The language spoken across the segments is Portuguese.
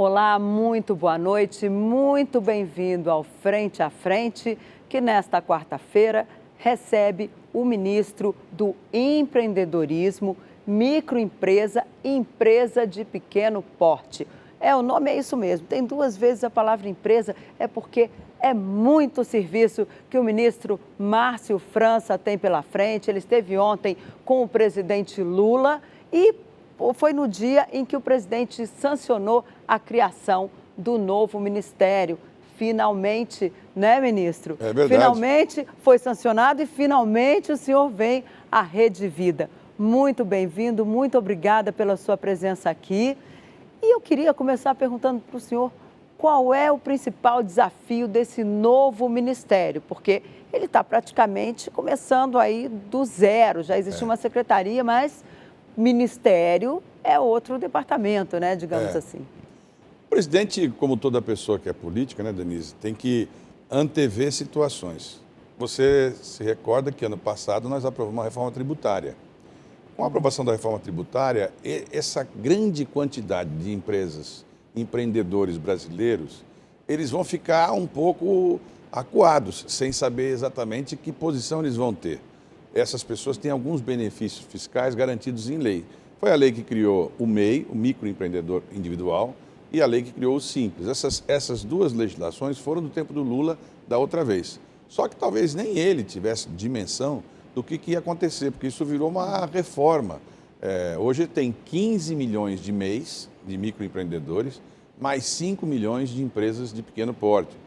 Olá, muito boa noite, muito bem-vindo ao Frente a Frente, que nesta quarta-feira recebe o ministro do Empreendedorismo, Microempresa e Empresa de Pequeno Porte. O nome é isso mesmo, tem duas vezes a palavra empresa, é porque é muito serviço que o ministro Márcio França tem pela frente. Ele esteve ontem com o presidente Lula e foi no dia em que o presidente sancionou a criação do novo ministério. Finalmente, né, ministro? É verdade. Finalmente foi sancionado e finalmente o senhor vem à Rede Vida. Muito bem-vindo, muito obrigada pela sua presença aqui. E eu queria começar perguntando para o senhor qual é o principal desafio desse novo ministério, porque ele está praticamente começando aí do zero, já existe uma secretaria, mas ministério é outro departamento, né, digamos assim. O presidente, como toda pessoa que é política, né, Denise, tem que antever situações. Você se recorda que ano passado nós aprovamos uma reforma tributária. Com a aprovação da reforma tributária, essa grande quantidade de empresas, empreendedores brasileiros, eles vão ficar um pouco acuados, sem saber exatamente que posição eles vão ter. Essas pessoas têm alguns benefícios fiscais garantidos em lei. Foi a lei que criou o MEI, o microempreendedor individual, e a lei que criou o Simples. Essas duas legislações foram do tempo do Lula da outra vez. Só que talvez nem ele tivesse dimensão do que ia acontecer, porque isso virou uma reforma. Hoje tem 15 milhões de MEIs, de microempreendedores, mais 5 milhões de empresas de pequeno porte.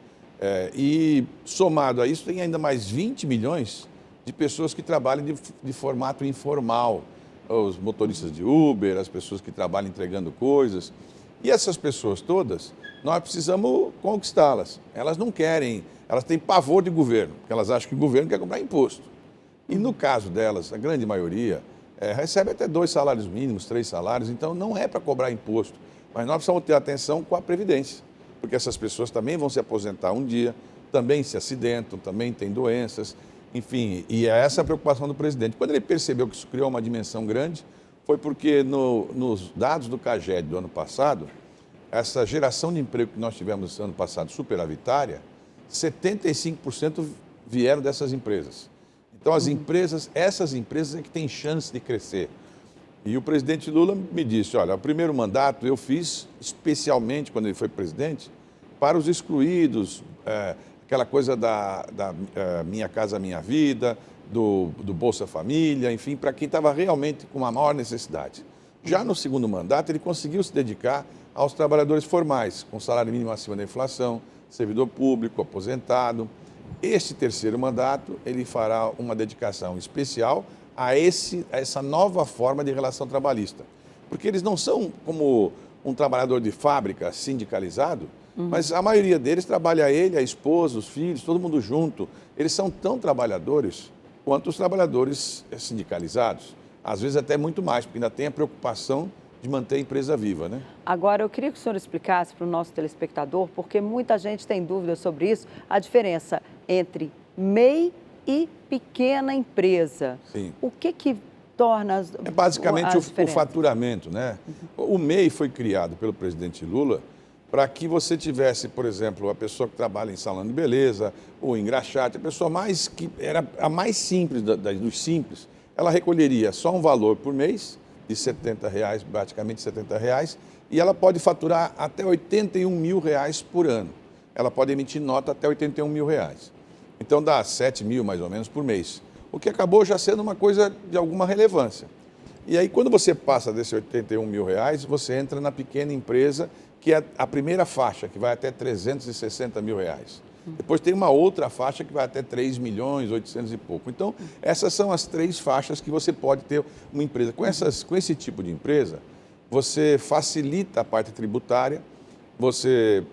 E somado a isso, tem ainda mais 20 milhões de pessoas que trabalham de formato informal. Os motoristas de Uber, as pessoas que trabalham entregando coisas. E essas pessoas todas, nós precisamos conquistá-las. Elas não querem, elas têm pavor de governo, porque elas acham que o governo quer cobrar imposto. E no caso delas, a grande maioria, recebe até 2 salários mínimos, 3 salários, então não é para cobrar imposto. Mas nós precisamos ter atenção com a Previdência, porque essas pessoas também vão se aposentar um dia, também se acidentam, também têm doenças, enfim, e é essa a preocupação do presidente. Quando ele percebeu que isso criou uma dimensão grande, foi porque nos dados do CAGED do ano passado, essa geração de emprego que nós tivemos no ano passado, superavitária, 75% vieram dessas empresas. Então, essas empresas é que têm chance de crescer. E o presidente Lula me disse, olha, o primeiro mandato eu fiz especialmente, quando ele foi presidente, para os excluídos, aquela coisa da Minha Casa Minha Vida, do Bolsa Família, enfim, para quem estava realmente com uma maior necessidade. Já no segundo mandato, ele conseguiu se dedicar aos trabalhadores formais, com salário mínimo acima da inflação, servidor público, aposentado. Este terceiro mandato, ele fará uma dedicação especial a essa nova forma de relação trabalhista. Porque eles não são como um trabalhador de fábrica sindicalizado, mas a maioria deles trabalha ele, a esposa, os filhos, todo mundo junto. Eles são tão trabalhadores quanto os trabalhadores sindicalizados. Às vezes até muito mais, porque ainda tem a preocupação de manter a empresa viva, né? Agora, eu queria que o senhor explicasse para o nosso telespectador, porque muita gente tem dúvidas sobre isso, a diferença entre MEI e pequena empresa. Sim. O que torna as basicamente o faturamento, né? O MEI foi criado pelo presidente Lula para que você tivesse, por exemplo, a pessoa que trabalha em salão de beleza, ou engraxate, a pessoa que era a mais simples dos simples, ela recolheria só um valor por mês, de R$70, praticamente R$70, e ela pode faturar até R$81 mil por ano. Ela pode emitir nota até R$81 mil. Então dá 7 mil mais ou menos por mês, o que acabou já sendo uma coisa de alguma relevância. E aí quando você passa desses R$81 mil, você entra na pequena empresa, que é a primeira faixa, que vai até R$360 mil. Depois tem uma outra faixa que vai até 3 milhões, 800 e pouco. Então, essas são as 3 faixas que você pode ter uma empresa. Com esse tipo de empresa, você facilita a parte tributária, você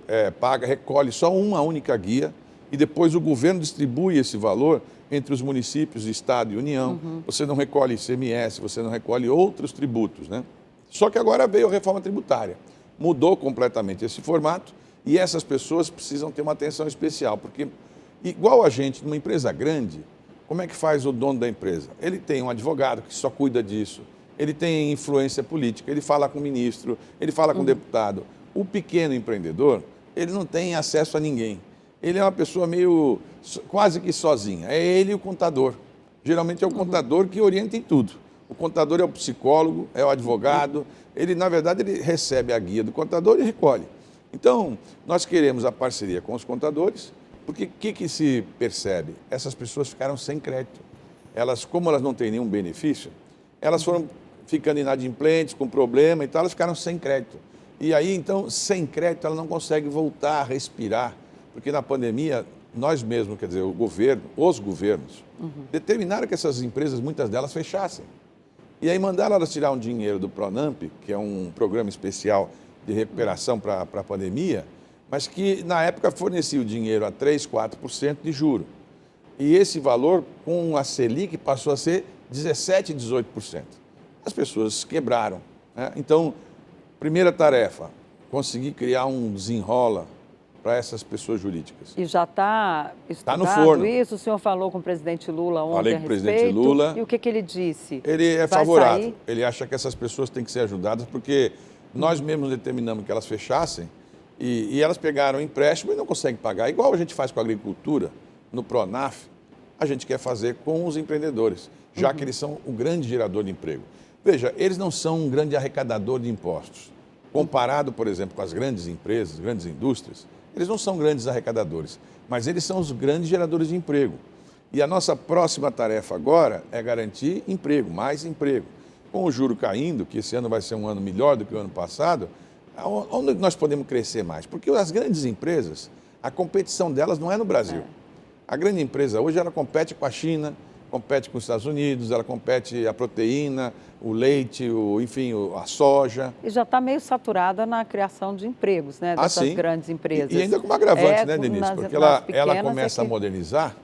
recolhe só uma única guia e depois o governo distribui esse valor entre os municípios, Estado e União. Você não recolhe ICMS, você não recolhe outros tributos, né? Só que agora veio a reforma tributária. Mudou completamente esse formato e essas pessoas precisam ter uma atenção especial, porque, igual a gente, numa empresa grande, como é que faz o dono da empresa? Ele tem um advogado que só cuida disso, ele tem influência política, ele fala com o ministro, ele fala com o deputado. O pequeno empreendedor, ele não tem acesso a ninguém. Ele é uma pessoa meio, quase que sozinha. É ele e o contador. Geralmente é o contador que orienta em tudo. O contador é o psicólogo, é o advogado. Ele, na verdade, ele recebe a guia do contador e recolhe. Então, nós queremos a parceria com os contadores, porque o que se percebe? Essas pessoas ficaram sem crédito. Elas, como elas não têm nenhum benefício, elas foram ficando inadimplentes, com problema e tal, elas ficaram sem crédito. E aí, então, sem crédito, ela não consegue voltar a respirar, porque na pandemia, nós mesmos, quer dizer, o governo, os governos, determinaram que essas empresas, muitas delas, fechassem. E aí mandaram elas tirar um dinheiro do Pronamp, que é um programa especial de recuperação para a pandemia, mas que na época fornecia o dinheiro a 3%, 4% de juro. E esse valor, com a Selic, passou a ser 17%, 18%. As pessoas quebraram, né? Então, primeira tarefa, conseguir criar um desenrola para essas pessoas jurídicas. E já está estudado no forno. Isso? O senhor falou com o presidente Lula ontem Falei a com o respeito. presidente Lula. E o que ele disse? Ele é Vai favorável. sair? Ele acha que essas pessoas têm que ser ajudadas, porque nós mesmos determinamos que elas fechassem e elas pegaram empréstimo e não conseguem pagar. Igual a gente faz com a agricultura, no Pronaf, a gente quer fazer com os empreendedores, já que eles são o grande gerador de emprego. Veja, eles não são um grande arrecadador de impostos. Comparado, por exemplo, com as grandes empresas, grandes indústrias, eles não são grandes arrecadadores, mas eles são os grandes geradores de emprego. E a nossa próxima tarefa agora é garantir emprego, mais emprego. Com o juro caindo, que esse ano vai ser um ano melhor do que o ano passado, onde nós podemos crescer mais? Porque as grandes empresas, a competição delas não é no Brasil. A grande empresa hoje, ela compete com a China, compete com os Estados Unidos, ela compete a proteína, o leite, enfim, a soja. E já está meio saturada na criação de empregos, né, dessas grandes empresas. E ainda com uma agravante, né, Denise? Porque ela começa a modernizar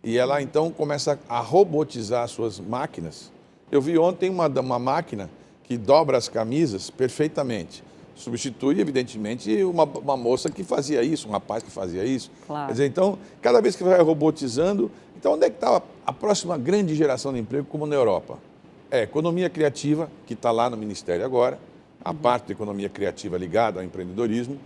e ela, então, começa a robotizar as suas máquinas. Eu vi ontem uma máquina que dobra as camisas perfeitamente. Substitui, evidentemente, uma moça que fazia isso, um rapaz que fazia isso. Claro. Quer dizer, então, cada vez que vai robotizando, então onde é que está a próxima grande geração de emprego, como na Europa? É a economia criativa, que está lá no Ministério agora, a parte da economia criativa ligada ao empreendedorismo,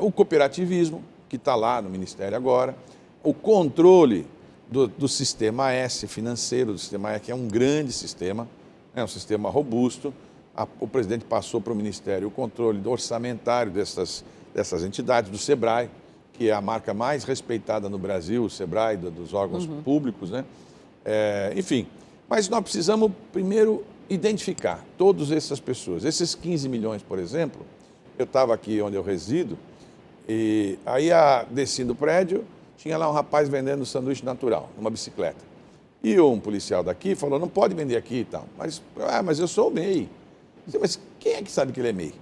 o cooperativismo, que está lá no Ministério agora, o controle do sistema S financeiro, do sistema S, que é um grande sistema, é um sistema robusto. O presidente passou para o Ministério o controle orçamentário dessas entidades, do SEBRAE, que é a marca mais respeitada no Brasil, o SEBRAE, dos órgãos públicos, né? Enfim, mas nós precisamos primeiro identificar todas essas pessoas. Esses 15 milhões, por exemplo, eu estava aqui onde eu resido, e aí desci do prédio, tinha lá um rapaz vendendo sanduíche natural, numa bicicleta. E um policial daqui falou, não pode vender aqui e tal. Mas eu sou o MEI. Mas quem é que sabe que ele é MEI?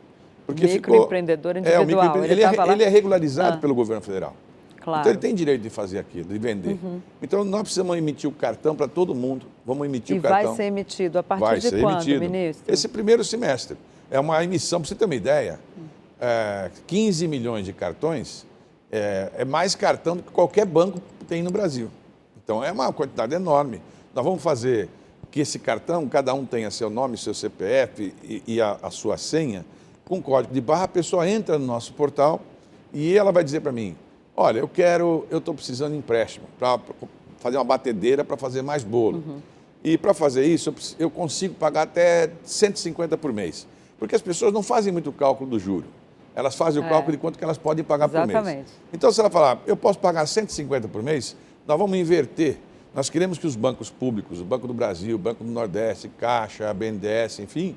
Porque microempreendedor individual. Ele é regularizado pelo governo federal. Claro. Então ele tem direito de fazer aquilo, de vender. Então nós precisamos emitir o cartão para todo mundo. Vamos emitir o cartão. E vai ser emitido a partir de quando, ministro? Esse primeiro semestre. É uma emissão, para você ter uma ideia, 15 milhões de cartões é mais cartão do que qualquer banco tem no Brasil. Então é uma quantidade enorme. Nós vamos fazer que esse cartão, cada um tenha seu nome, seu CPF e a sua senha, com código de barra, a pessoa entra no nosso portal e ela vai dizer para mim, olha, eu estou precisando de empréstimo para fazer uma batedeira para fazer mais bolo. E para fazer isso, eu consigo pagar até 150 por mês. Porque as pessoas não fazem muito cálculo do juro. Elas fazem o cálculo de quanto que elas podem pagar por mês. Então, se ela falar, eu posso pagar 150 por mês, nós vamos inverter. Nós queremos que os bancos públicos, o Banco do Brasil, o Banco do Nordeste, Caixa, a BNDES, enfim,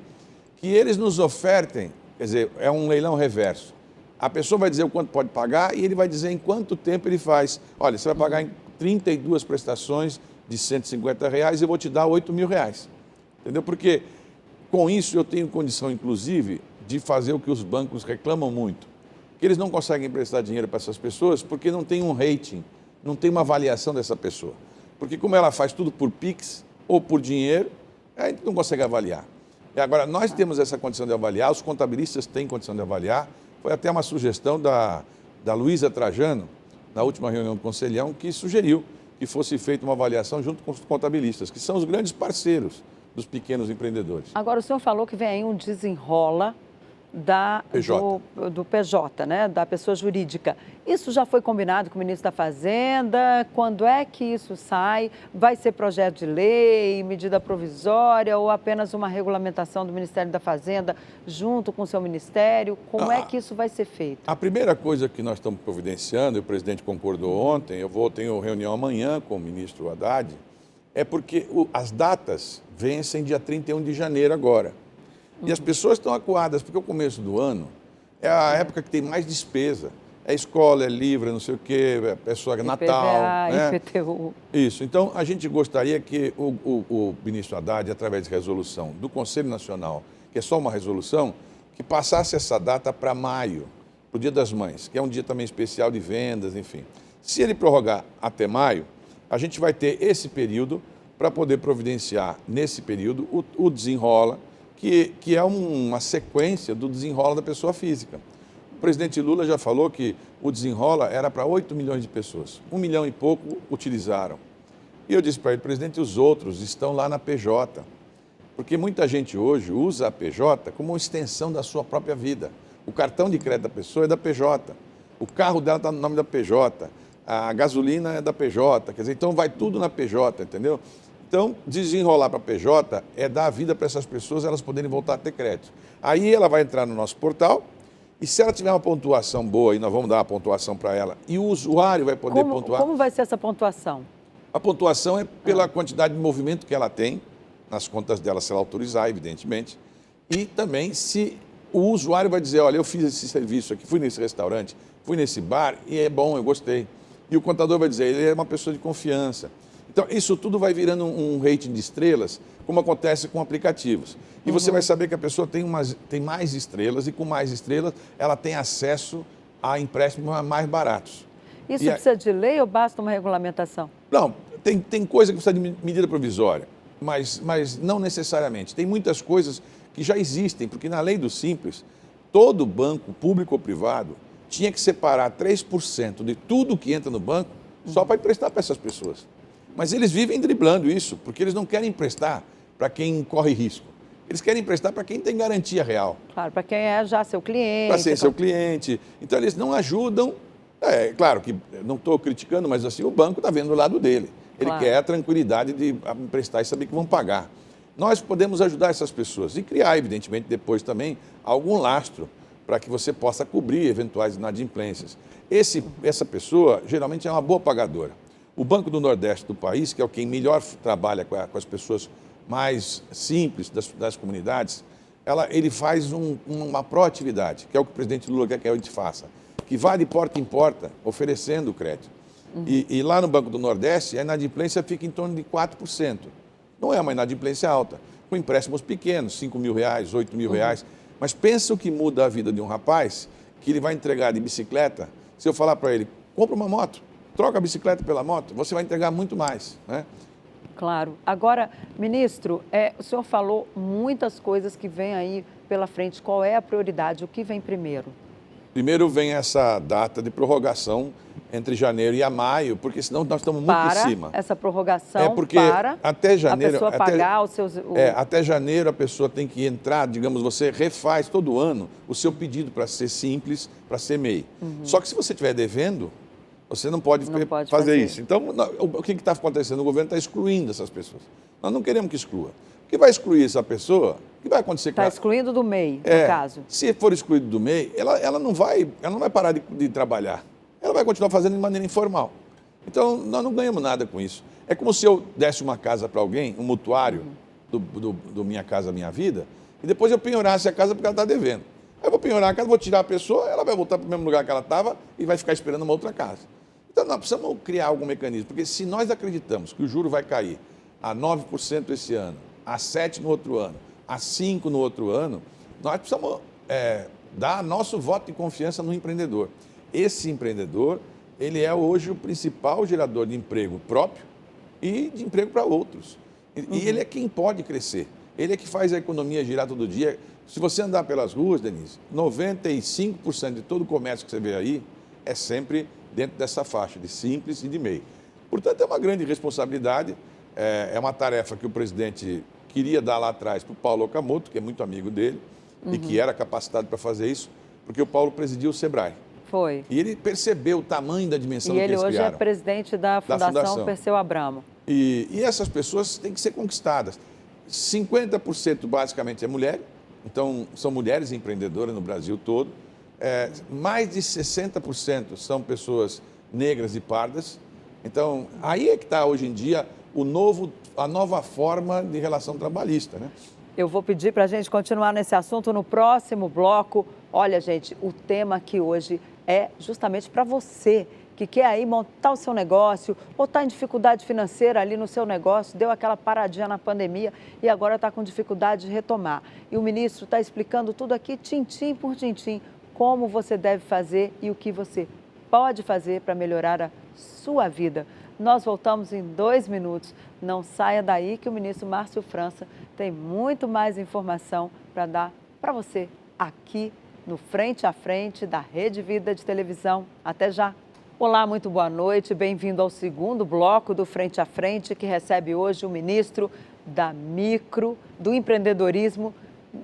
que eles nos ofertem, quer dizer, é um leilão reverso. A pessoa vai dizer o quanto pode pagar e ele vai dizer em quanto tempo ele faz. Olha, você vai pagar em 32 prestações de R$150 e eu vou te dar R$8.000. Entendeu? Porque com isso eu tenho condição, inclusive, de fazer o que os bancos reclamam muito. Que eles não conseguem emprestar dinheiro para essas pessoas porque não tem um rating, não tem uma avaliação dessa pessoa. Porque como ela faz tudo por Pix ou por dinheiro, a gente não consegue avaliar. E agora, nós temos essa condição de avaliar, os contabilistas têm condição de avaliar. Foi até uma sugestão da Luísa Trajano, na última reunião do Conselhão, que sugeriu que fosse feita uma avaliação junto com os contabilistas, que são os grandes parceiros dos pequenos empreendedores. Agora, o senhor falou que vem aí um desenrola do PJ, né, da pessoa jurídica. Isso já foi combinado com o ministro da Fazenda? Quando é que isso sai? Vai ser projeto de lei, medida provisória ou apenas uma regulamentação do Ministério da Fazenda junto com o seu ministério? Como é que isso vai ser feito? A primeira coisa que nós estamos providenciando, e o presidente concordou ontem, tenho reunião amanhã com o ministro Haddad, é porque as datas vencem dia 31 de janeiro agora. E as pessoas estão acuadas, porque o começo do ano é a época que tem mais despesa. É escola, é livro, não sei o quê, é pessoa, Natal. IPVA, né? IPTU. Isso. Então, a gente gostaria que o ministro Haddad, através de resolução do Conselho Nacional, que é só uma resolução, que passasse essa data para maio, para o Dia das Mães, que é um dia também especial de vendas, enfim. Se ele prorrogar até maio, a gente vai ter esse período para poder providenciar, nesse período, o desenrola, que é uma sequência do desenrola da pessoa física. O presidente Lula já falou que o desenrola era para 8 milhões de pessoas. 1 milhão e pouco utilizaram. E eu disse para ele, presidente, os outros estão lá na PJ. Porque muita gente hoje usa a PJ como uma extensão da sua própria vida. O cartão de crédito da pessoa é da PJ. O carro dela está no nome da PJ. A gasolina é da PJ. Quer dizer, então vai tudo na PJ, entendeu? Então, desenrolar para a PJ é dar a vida para essas pessoas, elas poderem voltar a ter crédito. Aí ela vai entrar no nosso portal e se ela tiver uma pontuação boa, e nós vamos dar uma pontuação para ela, e o usuário vai poder pontuar. Como vai ser essa pontuação? A pontuação é pela quantidade de movimento que ela tem nas contas dela, se ela autorizar, evidentemente. E também se o usuário vai dizer, olha, eu fiz esse serviço aqui, fui nesse restaurante, fui nesse bar e é bom, eu gostei. E o contador vai dizer, ele é uma pessoa de confiança. Então, isso tudo vai virando um rating de estrelas, como acontece com aplicativos. E você vai saber que a pessoa tem mais estrelas e com mais estrelas ela tem acesso a empréstimos mais baratos. Isso precisa de lei ou basta uma regulamentação? Não, tem coisa que precisa de medida provisória, mas não necessariamente. Tem muitas coisas que já existem, porque na lei do Simples, todo banco, público ou privado, tinha que separar 3% de tudo que entra no banco só para emprestar para essas pessoas. Mas eles vivem driblando isso, porque eles não querem emprestar para quem corre risco. Eles querem emprestar para quem tem garantia real. Claro, para quem é já seu cliente. Para ser seu cliente. Então, eles não ajudam. É claro que não estou criticando, mas assim, o banco está vendo do lado dele. Ele quer a tranquilidade de emprestar e saber que vão pagar. Nós podemos ajudar essas pessoas e criar, evidentemente, depois também algum lastro para que você possa cobrir eventuais inadimplências. Essa pessoa, geralmente, é uma boa pagadora. O Banco do Nordeste do país, que é quem melhor trabalha com as pessoas mais simples das comunidades, ele faz uma proatividade, que é o que o presidente Lula quer que a gente faça, que vá de porta em porta oferecendo o crédito. E lá no Banco do Nordeste, a inadimplência fica em torno de 4%. Não é uma inadimplência alta, com empréstimos pequenos, 5 mil reais, 8 mil reais. Mas pensa o que muda a vida de um rapaz que ele vai entregar de bicicleta. Se eu falar para ele, compra uma moto, troca a bicicleta pela moto, você vai entregar muito mais, né? Claro. Agora, ministro, o senhor falou muitas coisas que vêm aí pela frente. Qual é a prioridade? O que vem primeiro? Primeiro vem essa data de prorrogação entre janeiro e maio, porque senão nós estamos muito em cima. Essa prorrogação porque para até janeiro, a pessoa pagar os seus... até janeiro a pessoa tem que entrar, digamos, você refaz todo ano o seu pedido para ser simples, para ser MEI. Só que se você estiver devendo, você não pode fazer isso. Então, o que está acontecendo? O governo está excluindo essas pessoas. Nós não queremos que exclua. O que vai excluir essa pessoa? O que vai acontecer com ela? Está excluindo do MEI, no caso. Se for excluído do MEI, ela não vai parar de trabalhar. Ela vai continuar fazendo de maneira informal. Então, nós não ganhamos nada com isso. É como se eu desse uma casa para alguém, um mutuário do Minha Casa Minha Vida, e depois eu penhorasse a casa porque ela está devendo. Aí eu vou penhorar a casa, vou tirar a pessoa, ela vai voltar para o mesmo lugar que ela estava e vai ficar esperando uma outra casa. Então, nós precisamos criar algum mecanismo, porque se nós acreditamos que o juro vai cair a 9% esse ano, a 7% no outro ano, a 5% no outro ano, nós precisamos dar nosso voto de confiança no empreendedor. Esse empreendedor, ele é hoje o principal gerador de emprego próprio e de emprego para outros. E ele é quem pode crescer. Ele é que faz a economia girar todo dia. Se você andar pelas ruas, Denise, 95% de todo o comércio que você vê aí é sempre dentro dessa faixa de simples e de MEI. Portanto, é uma grande responsabilidade, é uma tarefa que o presidente queria dar lá atrás para o Paulo Okamoto, que é muito amigo dele, e que era capacitado para fazer isso, porque o Paulo presidiu o Sebrae. Foi. E ele percebeu o tamanho da dimensão E que ele eles hoje criaram. é presidente da Fundação Perseu Abramo. E essas pessoas têm que ser conquistadas. 50% basicamente é mulher, então são mulheres empreendedoras no Brasil todo. Mais de 60% são pessoas negras e pardas. Então, aí é que está hoje em dia a nova forma de relação trabalhista, né? Eu vou pedir para a gente continuar nesse assunto no próximo bloco. Olha, gente, o tema aqui hoje é justamente para você que quer aí montar o seu negócio ou está em dificuldade financeira ali no seu negócio, deu aquela paradinha na pandemia e agora está com dificuldade de retomar. E o ministro está explicando tudo aqui, tintim por tintim, como você deve fazer e o que você pode fazer para melhorar a sua vida. Nós voltamos em 2 minutos. Não saia daí que o ministro Márcio França tem muito mais informação para dar para você aqui no Frente a Frente da Rede Vida de Televisão. Até já! Olá, muito boa noite. Bem-vindo ao segundo bloco do Frente a Frente, que recebe hoje o ministro do empreendedorismo,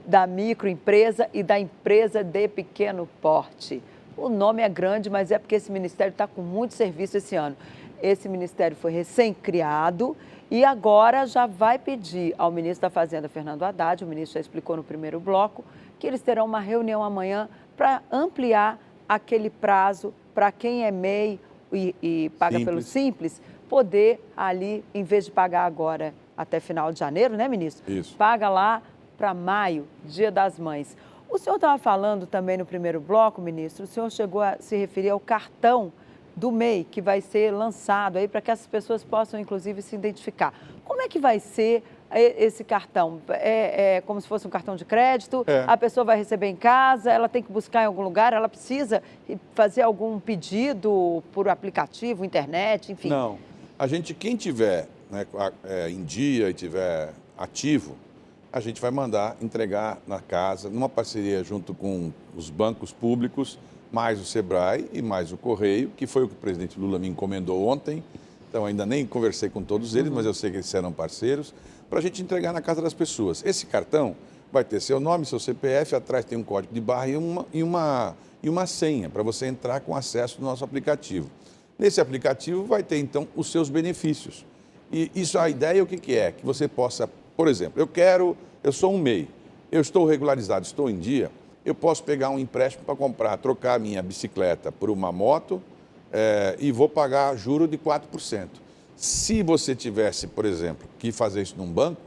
da microempresa e da empresa de pequeno porte. O nome é grande, mas é porque esse ministério está com muito serviço esse ano. Esse ministério foi recém-criado e agora já vai pedir ao ministro da Fazenda, Fernando Haddad, o ministro já explicou no primeiro bloco, que eles terão uma reunião amanhã para ampliar aquele prazo para quem é MEI e paga pelo Simples, poder ali, em vez de pagar agora até final de janeiro, né, ministro? Isso. Paga lá para maio, Dia das Mães. O senhor estava falando também no primeiro bloco, ministro, o senhor chegou a se referir ao cartão do MEI, que vai ser lançado aí para que essas pessoas possam, inclusive, se identificar. Como é que vai ser esse cartão? É como se fosse um cartão de crédito? A pessoa vai receber em casa, ela tem que buscar em algum lugar, ela precisa fazer algum pedido por aplicativo, internet, enfim? Não. Quem tiver, né, em dia e tiver ativo, a gente vai mandar entregar na casa, numa parceria junto com os bancos públicos, mais o Sebrae e mais o Correio, que foi o que o presidente Lula me encomendou ontem. Então, ainda nem conversei com todos eles, mas eu sei que eles serão parceiros, para a gente entregar na casa das pessoas. Esse cartão vai ter seu nome, seu CPF, atrás tem um código de barra e uma senha para você entrar com acesso no nosso aplicativo. Nesse aplicativo vai ter, então, os seus benefícios. E isso, a ideia, o que é? Que você possa, por exemplo, eu sou um MEI, eu estou regularizado, estou em dia, eu posso pegar um empréstimo para trocar a minha bicicleta por uma moto e vou pagar juro de 4%. Se você tivesse, por exemplo, que fazer isso num banco,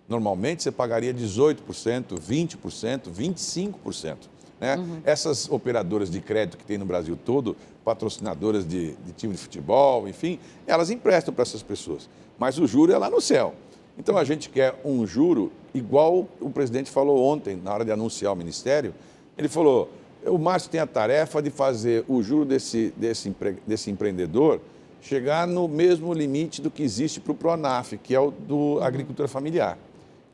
normalmente você pagaria 18%, 20%, 25%. Né? Essas operadoras de crédito que tem no Brasil todo, patrocinadoras de time de futebol, enfim, elas emprestam para essas pessoas. Mas o juro é lá no céu. Então, a gente quer um juro igual o presidente falou ontem, na hora de anunciar o ministério. Ele falou, o Márcio tem a tarefa de fazer o juro desse empreendedor chegar no mesmo limite do que existe para o Pronaf, que é o do agricultura familiar,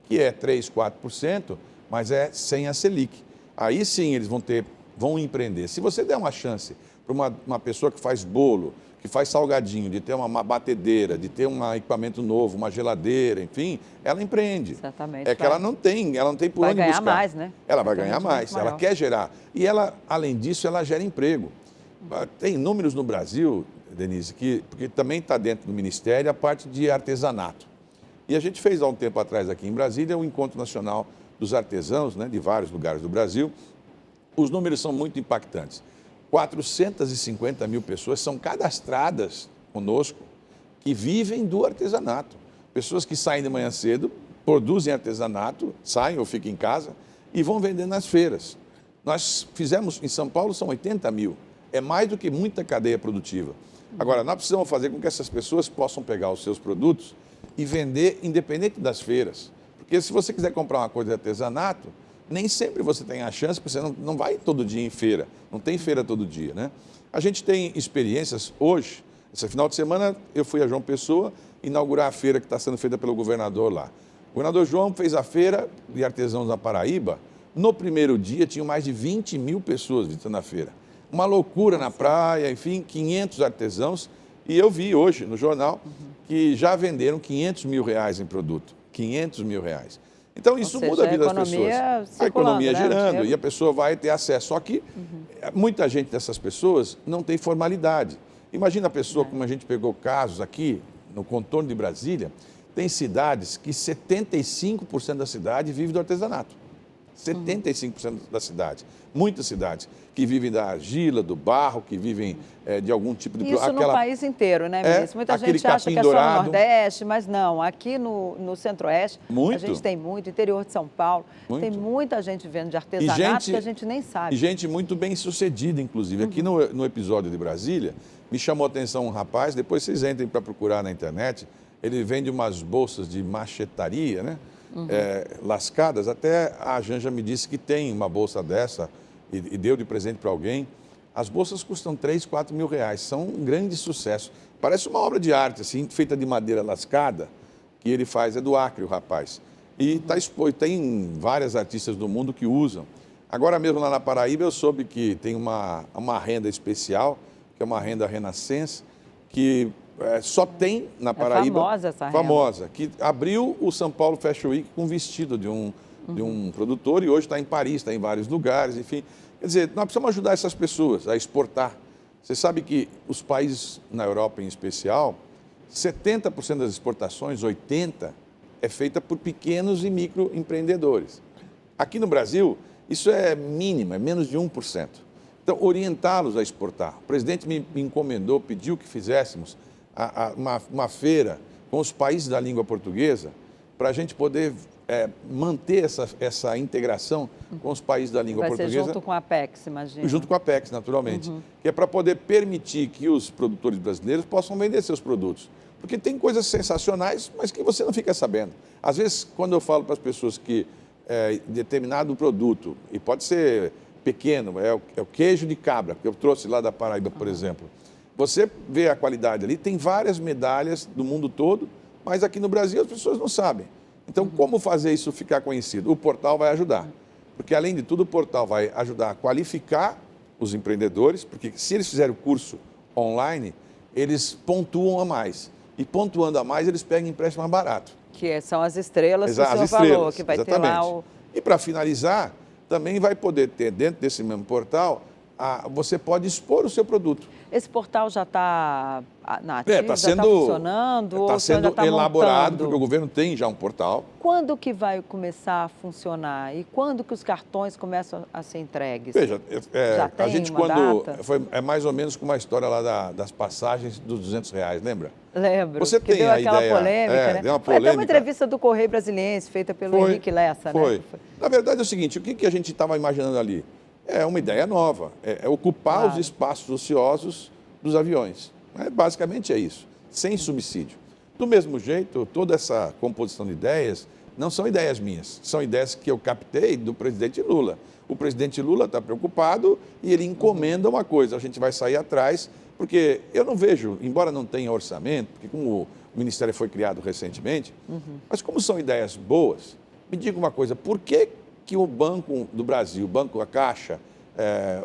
que é 3%, 4%, mas é sem a Selic. Aí sim eles vão empreender. Se você der uma chance para uma pessoa que faz bolo, que faz salgadinho, de ter uma batedeira, de ter um equipamento novo, uma geladeira, enfim, ela empreende. Exatamente. É que ela não tem por onde buscar. Vai ganhar mais, né? Ela vai ganhar mais, ela quer gerar. E ela, além disso, ela gera emprego. Tem números no Brasil, Denise, porque também está dentro do Ministério a parte de artesanato. E a gente fez há um tempo atrás aqui em Brasília o Encontro Nacional dos Artesãos, né, de vários lugares do Brasil. Os números são muito impactantes. 450 mil pessoas são cadastradas conosco que vivem do artesanato. Pessoas que saem de manhã cedo, produzem artesanato, saem ou ficam em casa e vão vender nas feiras. Nós fizemos, em São Paulo, são 80 mil. É mais do que muita cadeia produtiva. Agora, nós precisamos fazer com que essas pessoas possam pegar os seus produtos e vender independente das feiras. Porque se você quiser comprar uma coisa de artesanato, nem sempre você tem a chance, porque você não vai todo dia em feira, não tem feira todo dia, né? A gente tem experiências hoje, esse final de semana eu fui a João Pessoa inaugurar a feira que está sendo feita pelo governador lá. O governador João fez a feira de artesãos na Paraíba, no primeiro dia tinham mais de 20 mil pessoas visitando a feira. Uma loucura na praia, enfim, 500 artesãos, e eu vi hoje no jornal que já venderam 500 mil reais em produto, 500 mil reais. Então, isso muda a vida das pessoas. A economia né? girando e a pessoa vai ter acesso. Só que muita gente dessas pessoas não tem formalidade. Imagina a pessoa, como a gente pegou casos aqui no contorno de Brasília, tem cidades que 75% da cidade vive do artesanato. 75% da cidade. Muitas cidades que vivem da argila, do barro, que vivem de algum tipo de... Isso no país inteiro, né, ministro? Muita gente acha que é só no Nordeste, mas não. Aqui no Centro-Oeste, a gente tem muito, interior de São Paulo, tem muita gente vivendo de artesanato que a gente nem sabe. E gente muito bem sucedida, inclusive. Aqui no episódio de Brasília, me chamou a atenção um rapaz, depois vocês entrem para procurar na internet, ele vende umas bolsas de machetaria, né? Lascadas. Até a Janja me disse que tem uma bolsa dessa e deu de presente para alguém. As bolsas custam 3, 4 mil reais, são um grande sucesso. Parece uma obra de arte, assim, feita de madeira lascada, que ele faz, é do Acre, o rapaz. E está exposto, tem várias artistas do mundo que usam. Agora mesmo lá na Paraíba eu soube que tem uma renda especial, que é uma renda Renascença, que só tem na Paraíba. É famosa essa renda. Famosa, que abriu o São Paulo Fashion Week com um vestido de um produtor e hoje está em Paris, está em vários lugares, enfim. Quer dizer, nós precisamos ajudar essas pessoas a exportar. Você sabe que os países, na Europa em especial, 70% das exportações, 80%, é feita por pequenos e microempreendedores. Aqui no Brasil, isso é mínimo, é menos de 1%. Então, orientá-los a exportar. O presidente me encomendou, pediu que fizéssemos uma feira com os países da língua portuguesa para a gente poder manter essa integração com os países da língua portuguesa. Vai ser junto com a Apex, imagina. Junto com a Apex, naturalmente. Que é para poder permitir que os produtores brasileiros possam vender seus produtos. Porque tem coisas sensacionais, mas que você não fica sabendo. Às vezes, quando eu falo para as pessoas que determinado produto, e pode ser pequeno, é o queijo de cabra, que eu trouxe lá da Paraíba, por exemplo. Você vê a qualidade ali, tem várias medalhas do mundo todo, mas aqui no Brasil as pessoas não sabem. Então, como fazer isso ficar conhecido? O portal vai ajudar. Porque, além de tudo, o portal vai ajudar a qualificar os empreendedores, porque se eles fizerem o curso online, eles pontuam a mais. E pontuando a mais, eles pegam empréstimo mais barato. Que são as estrelas que o senhor falou, que vai ter lá o... E, para finalizar, também vai poder ter, dentro desse mesmo portal, você pode expor o seu produto. Esse portal já está na ativa, já está funcionando? Está sendo elaborado, montando? porque o governo tem já um portal. Quando que vai começar a funcionar? E quando que os cartões começam a ser entregues? Veja, já tem a gente uma data? É mais ou menos como a história lá das passagens dos R$200, lembra? Lembro. Você que tem deu a aquela ideia, polêmica, né? Deu uma Foi até uma polêmica. entrevista do Correio Brasiliense, feita pelo Henrique Lessa, né? Foi. Na verdade é o seguinte, o que a gente estava imaginando ali? É uma ideia nova, é ocupar os espaços ociosos dos aviões. Basicamente é isso, sem subsídio. Do mesmo jeito, toda essa composição de ideias não são ideias minhas, são ideias que eu captei do presidente Lula. O presidente Lula está preocupado e ele encomenda uma coisa, a gente vai sair atrás, porque eu não vejo, embora não tenha orçamento, porque como o Ministério foi criado recentemente, mas como são ideias boas, me diga uma coisa, por que o Banco do Brasil, o Banco da Caixa,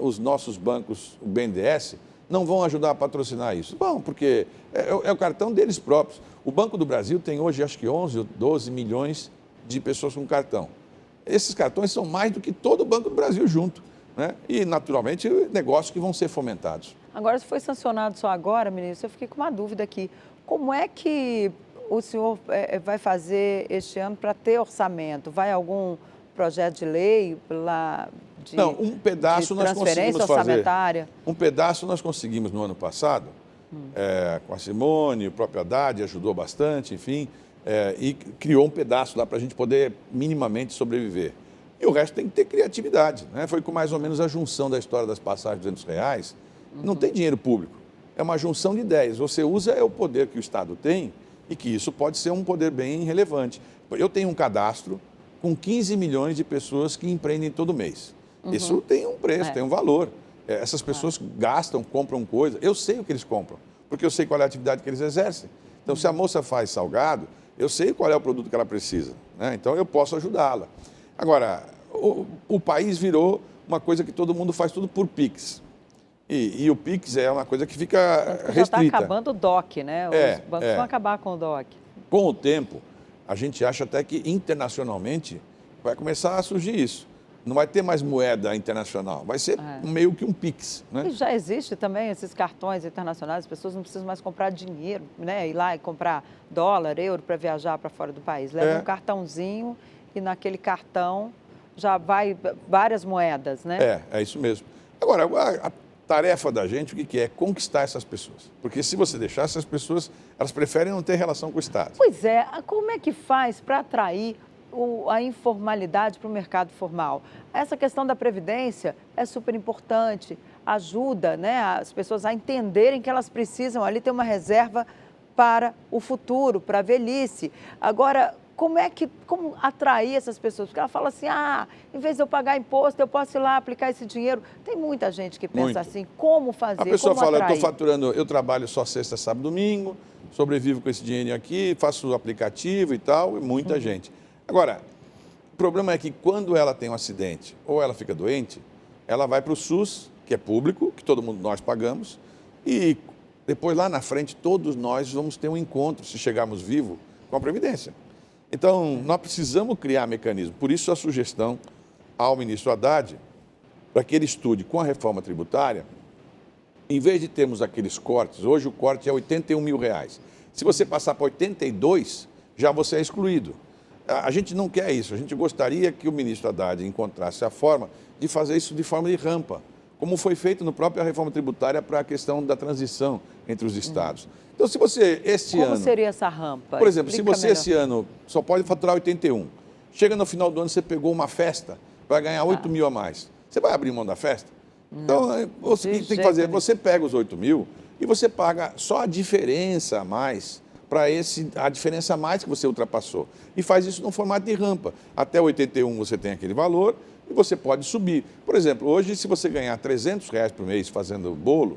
os nossos bancos, o BNDES, não vão ajudar a patrocinar isso? Bom, porque é o cartão deles próprios. O Banco do Brasil tem hoje, acho que 11 ou 12 milhões de pessoas com cartão. Esses cartões são mais do que todo o Banco do Brasil junto, né? E, naturalmente, negócios que vão ser fomentados. Agora, se foi sancionado só agora, ministro, eu fiquei com uma dúvida aqui. Como é que o senhor vai fazer este ano para ter orçamento? Vai algum projeto de lei lá Não, um pedaço nós conseguimos orçamentária? fazer. Um pedaço nós conseguimos no ano passado, com a Simone, o próprio Haddad ajudou bastante, enfim, e criou um pedaço lá para a gente poder minimamente sobreviver. E o resto tem que ter criatividade, né? Foi com mais ou menos a junção da história das passagens de R$200. Não tem dinheiro público, é uma junção de ideias. Você usa o poder que o Estado tem e que isso pode ser um poder bem relevante. Eu tenho um cadastro com 15 milhões de pessoas que empreendem todo mês. Isso tem um preço, tem um valor. Essas pessoas gastam, compram coisa. Eu sei o que eles compram, porque eu sei qual é a atividade que eles exercem. Então, se a moça faz salgado, eu sei qual é o produto que ela precisa, né? Então, eu posso ajudá-la. Agora, o país virou uma coisa que todo mundo faz tudo por Pix. E o Pix é uma coisa que fica restrita. Já está acabando o DOC, né? Os bancos vão acabar com o DOC. Com o tempo, a gente acha até que internacionalmente vai começar a surgir isso. Não vai ter mais moeda internacional, vai ser meio que um Pix, né? E já existe também esses cartões internacionais, as pessoas não precisam mais comprar dinheiro, né? Ir lá e comprar dólar, euro para viajar para fora do país. Leva um cartãozinho e naquele cartão já vai várias moedas, né? É isso mesmo. Agora, a tarefa da gente, o que é? Conquistar essas pessoas. Porque se você deixar essas pessoas, elas preferem não ter relação com o Estado. Pois é, como é que faz para atrair a informalidade para o mercado formal? Essa questão da Previdência é super importante, ajuda, né, as pessoas a entenderem que elas precisam ali ter uma reserva para o futuro, para a velhice. Agora, como atrair essas pessoas? Porque ela fala assim, em vez de eu pagar imposto, eu posso ir lá aplicar esse dinheiro. Tem muita gente que pensa assim, como fazer, a pessoa como fala, atrair? eu estou faturando, eu trabalho só sexta, sábado, domingo, sobrevivo com esse dinheiro aqui, faço aplicativo e tal, e muita gente. Agora, o problema é que quando ela tem um acidente ou ela fica doente, ela vai para o SUS, que é público, que todo mundo nós pagamos, e depois lá na frente todos nós vamos ter um encontro, se chegarmos vivos, com a Previdência. Então, nós precisamos criar mecanismo. Por isso a sugestão ao ministro Haddad, para que ele estude com a reforma tributária, em vez de termos aqueles cortes, hoje o corte é R$81 mil. Se você passar para 82, já você é excluído. A gente não quer isso, a gente gostaria que o ministro Haddad encontrasse a forma de fazer isso de forma de rampa, como foi feito no próprio reforma tributária para a questão da transição entre os estados. Então, se você esse ano... Como seria essa rampa? Por exemplo, se você melhor. Esse ano só pode faturar 81, chega no final do ano, você pegou uma festa, vai ganhar 8 mil a mais. Você vai abrir mão da festa? Não. Então, o que tem que fazer? Você pega os 8 mil e você paga só a diferença a mais para a diferença a mais que você ultrapassou. E faz isso no formato de rampa. Até 81 você tem aquele valor e você pode subir. Por exemplo, hoje, se você ganhar R$300 por mês fazendo bolo,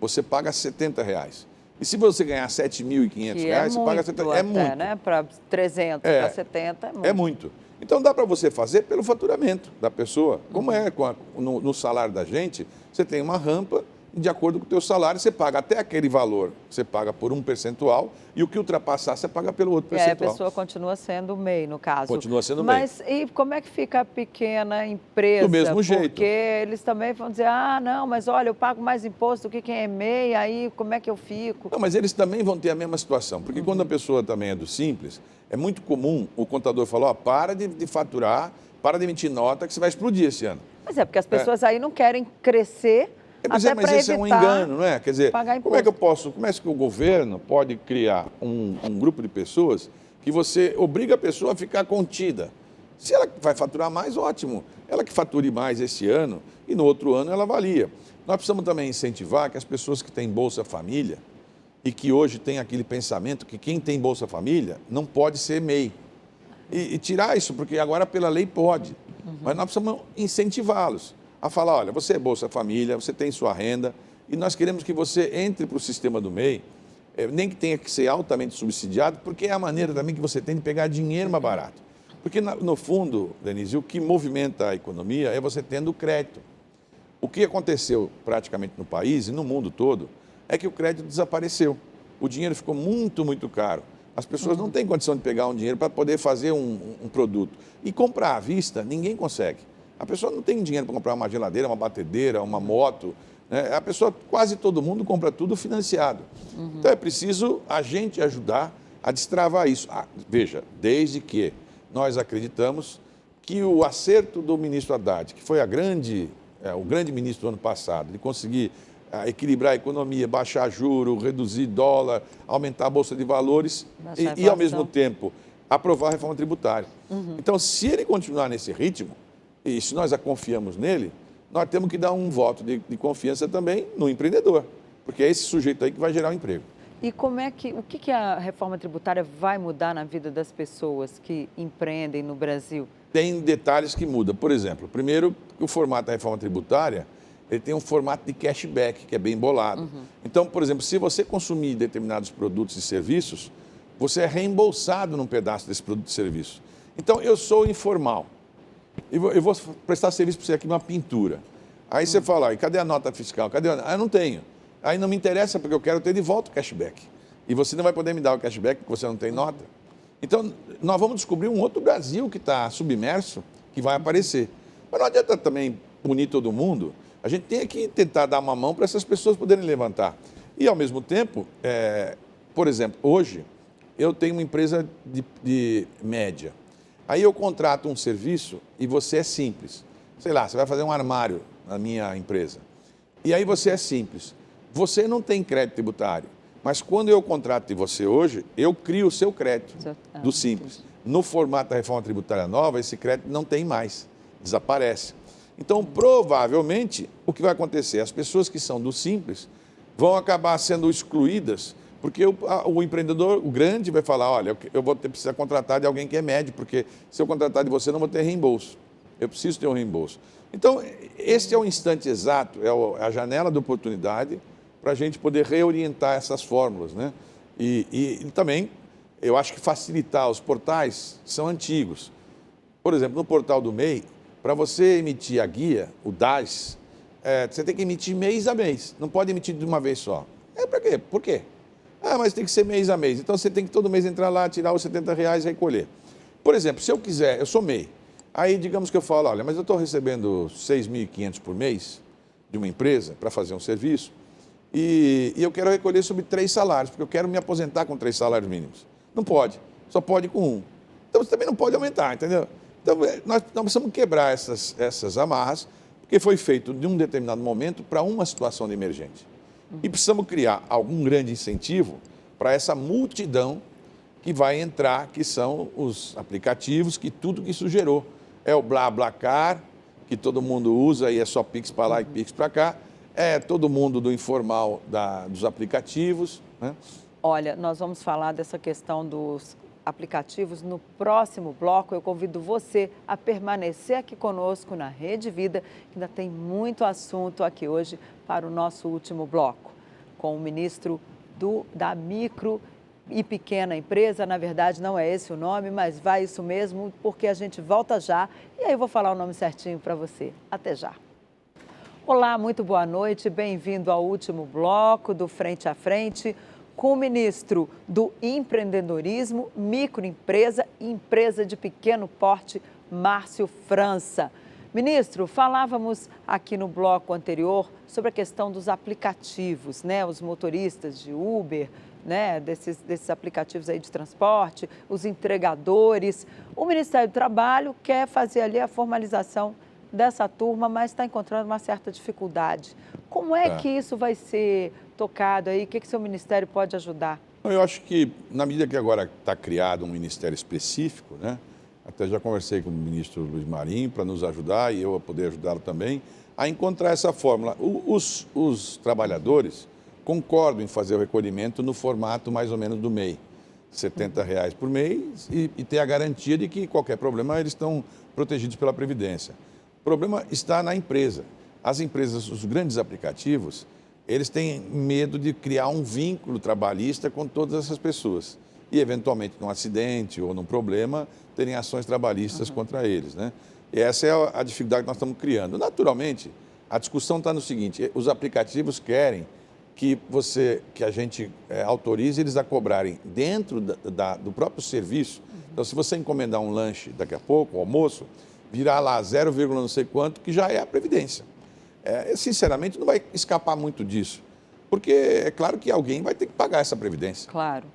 você paga R$70. E se você ganhar R$7.500, você paga R$70. É muito. Né? Para 300, para 70 é muito. É muito. Então, dá para você fazer pelo faturamento da pessoa. Como é no salário da gente, você tem uma rampa e, de acordo com o teu salário, você paga até aquele valor, você paga por um percentual, e o que ultrapassar, você paga pelo outro percentual. E aí a pessoa continua sendo MEI, no caso. Continua sendo MEI. Mas e como é que fica a pequena empresa? Do mesmo jeito. Porque eles também vão dizer, não, mas olha, eu pago mais imposto do que quem é MEI, aí como é que eu fico? Não, mas eles também vão ter a mesma situação, porque quando a pessoa também é do Simples, é muito comum o contador falar, para de faturar, para de emitir nota, que você vai explodir esse ano. Mas é porque as pessoas aí não querem crescer. Mas esse é um engano, não é? Quer dizer, como é que o governo pode criar um grupo de pessoas que você obriga a pessoa a ficar contida? Se ela vai faturar mais, ótimo. Ela que fature mais esse ano e no outro ano ela avalia. Nós precisamos também incentivar que as pessoas que têm Bolsa Família e que hoje têm aquele pensamento que quem tem Bolsa Família não pode ser MEI. E tirar isso, porque agora pela lei pode. Mas nós precisamos incentivá-los a falar, olha, você é Bolsa Família, você tem sua renda, e nós queremos que você entre para o sistema do MEI, nem que tenha que ser altamente subsidiado, porque é a maneira também que você tem de pegar dinheiro mais barato. Porque, no fundo, Denise, o que movimenta a economia é você tendo crédito. O que aconteceu praticamente no país e no mundo todo é que o crédito desapareceu. O dinheiro ficou muito, muito caro. As pessoas não têm condição de pegar um dinheiro para poder fazer um produto. E comprar à vista, ninguém consegue. A pessoa não tem dinheiro para comprar uma geladeira, uma batedeira, uma moto. Né? A pessoa, quase todo mundo, compra tudo financiado. Então, é preciso a gente ajudar a destravar isso. Veja, desde que nós acreditamos que o acerto do ministro Haddad, que foi o grande ministro do ano passado, de conseguir equilibrar a economia, baixar juros, reduzir dólar, aumentar a Bolsa de Valores e, ao mesmo tempo, aprovar a reforma tributária. Então, se ele continuar nesse ritmo, e se nós a confiamos nele, nós temos que dar um voto de confiança também no empreendedor, porque é esse sujeito aí que vai gerar o emprego. E o que a reforma tributária vai mudar na vida das pessoas que empreendem no Brasil? Tem detalhes que mudam. Por exemplo, primeiro, o formato da reforma tributária, ele tem um formato de cashback, que é bem bolado. Então, por exemplo, se você consumir determinados produtos e serviços, você é reembolsado num pedaço desse produto e serviço. Então, eu sou informal. Eu vou prestar serviço para você aqui numa pintura. Aí você fala, e cadê a nota fiscal? Cadê eu não tenho. Aí não me interessa porque eu quero ter de volta o cashback. E você não vai poder me dar o cashback porque você não tem nota. Então, nós vamos descobrir um outro Brasil que está submerso, que vai aparecer. Mas não adianta também punir todo mundo. A gente tem que tentar dar uma mão para essas pessoas poderem levantar. E, ao mesmo tempo, por exemplo, hoje, eu tenho uma empresa de média. Aí eu contrato um serviço e você é simples. Sei lá, você vai fazer um armário na minha empresa. E aí você é simples. Você não tem crédito tributário. Mas quando eu contrato de você hoje, eu crio o seu crédito do Simples. No formato da reforma tributária nova, esse crédito não tem mais, desaparece. Então, provavelmente, o que vai acontecer? As pessoas que são do Simples vão acabar sendo excluídas, porque o empreendedor, o grande, vai falar, olha, eu vou precisar contratar de alguém que é médio, porque se eu contratar de você, não vou ter reembolso. Eu preciso ter um reembolso. Então, este é o instante exato, é a janela de oportunidade para a gente poder reorientar essas fórmulas, né? E também, eu acho que facilitar os portais são antigos. Por exemplo, no portal do MEI, para você emitir a guia, o DAS, você tem que emitir mês a mês, não pode emitir de uma vez só. Para quê? Por quê? Mas tem que ser mês a mês. Então, você tem que todo mês entrar lá, tirar os R$70 e recolher. Por exemplo, se eu quiser, eu sou MEI, aí digamos que eu falo, olha, mas eu estou recebendo R$6.500 por mês de uma empresa para fazer um serviço, e eu quero recolher sobre 3 salários, porque eu quero me aposentar com 3 salários mínimos. Não pode, só pode com 1. Então, você também não pode aumentar, entendeu? Então, nós precisamos quebrar essas amarras, porque foi feito de um determinado momento para uma situação de emergência. E precisamos criar algum grande incentivo para essa multidão que vai entrar, que são os aplicativos, que tudo que isso gerou. É o BlaBlaCar, que todo mundo usa e é só Pix para lá e Pix para cá. É todo mundo do informal dos aplicativos, né? Olha, nós vamos falar dessa questão dos aplicativos no próximo bloco. Eu convido você a permanecer aqui conosco na Rede Vida, que ainda tem muito assunto aqui hoje para o nosso último bloco, com o ministro da Micro e Pequena Empresa. Na verdade, não é esse o nome, mas vai isso mesmo, porque a gente volta já e aí eu vou falar o nome certinho para você. Até já. Olá, muito boa noite, bem-vindo ao último bloco do Frente a Frente com o ministro do Empreendedorismo, Microempresa e Empresa de Pequeno Porte, Márcio França. Ministro, falávamos aqui no bloco anterior sobre a questão dos aplicativos, né? Os motoristas de Uber, né? Desses aplicativos aí de transporte, os entregadores. O Ministério do Trabalho quer fazer ali a formalização dessa turma, mas está encontrando uma certa dificuldade. Como é que isso vai ser tocado aí? O que seu ministério pode ajudar? Eu acho que, na medida que agora está criado um ministério específico, né? Até já conversei com o ministro Luiz Marinho para nos ajudar e eu a poder ajudá-lo também a encontrar essa fórmula. Os trabalhadores concordam em fazer o recolhimento no formato mais ou menos do MEI, R$70 por mês e ter a garantia de que qualquer problema eles estão protegidos pela Previdência. O problema está na empresa. As empresas, os grandes aplicativos, eles têm medo de criar um vínculo trabalhista com todas essas pessoas. E, eventualmente, num acidente ou num problema, terem ações trabalhistas contra eles, né? E essa é a dificuldade que nós estamos criando. Naturalmente, a discussão está no seguinte, os aplicativos querem que a gente autorize eles a cobrarem dentro do próprio serviço. Então, se você encomendar um lanche daqui a pouco, um almoço, virá lá 0, não sei quanto, que já é a Previdência. Sinceramente, não vai escapar muito disso, porque é claro que alguém vai ter que pagar essa Previdência. Claro.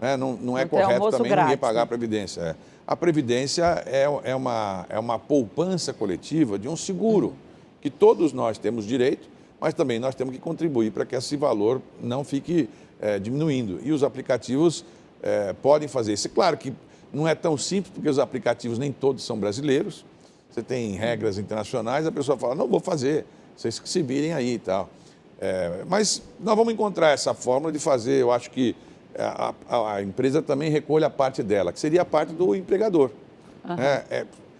Não é correto também grátis, ninguém pagar né? a Previdência. A Previdência é uma poupança coletiva de um seguro, que todos nós temos direito, mas também nós temos que contribuir para que esse valor não fique diminuindo. E os aplicativos podem fazer isso. É claro que não é tão simples, porque os aplicativos nem todos são brasileiros. Você tem regras internacionais, a pessoa fala, não vou fazer, vocês que se virem aí e tal. Mas nós vamos encontrar essa fórmula de fazer, eu acho que a empresa também recolhe a parte dela, que seria a parte do empregador.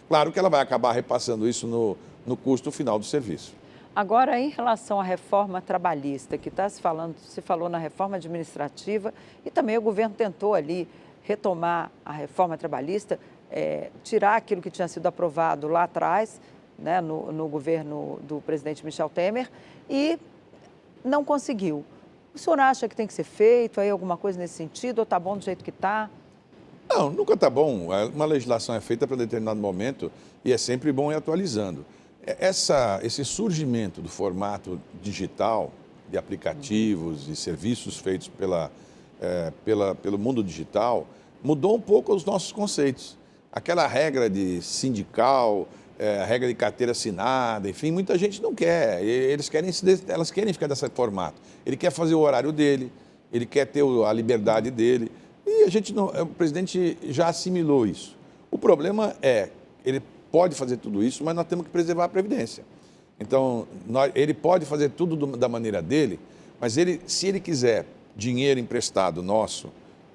Claro que ela vai acabar repassando isso no custo final do serviço. Agora, em relação à reforma trabalhista, que se falou na reforma administrativa e também o governo tentou ali retomar a reforma trabalhista, tirar aquilo que tinha sido aprovado lá atrás, né, no governo do presidente Michel Temer, e não conseguiu. O senhor acha que tem que ser feito aí alguma coisa nesse sentido ou está bom do jeito que está? Não, nunca está bom. Uma legislação é feita para determinado momento e é sempre bom ir atualizando. Esse surgimento do formato digital, de aplicativos e serviços feitos pelo mundo digital, mudou um pouco os nossos conceitos. Aquela regra de sindical, a regra de carteira assinada, enfim, muita gente não quer. Elas querem ficar desse formato. Ele quer fazer o horário dele, ele quer ter a liberdade dele. E o presidente já assimilou isso. O problema ele pode fazer tudo isso, mas nós temos que preservar a Previdência. Então, ele pode fazer tudo da maneira dele, mas se ele quiser dinheiro emprestado nosso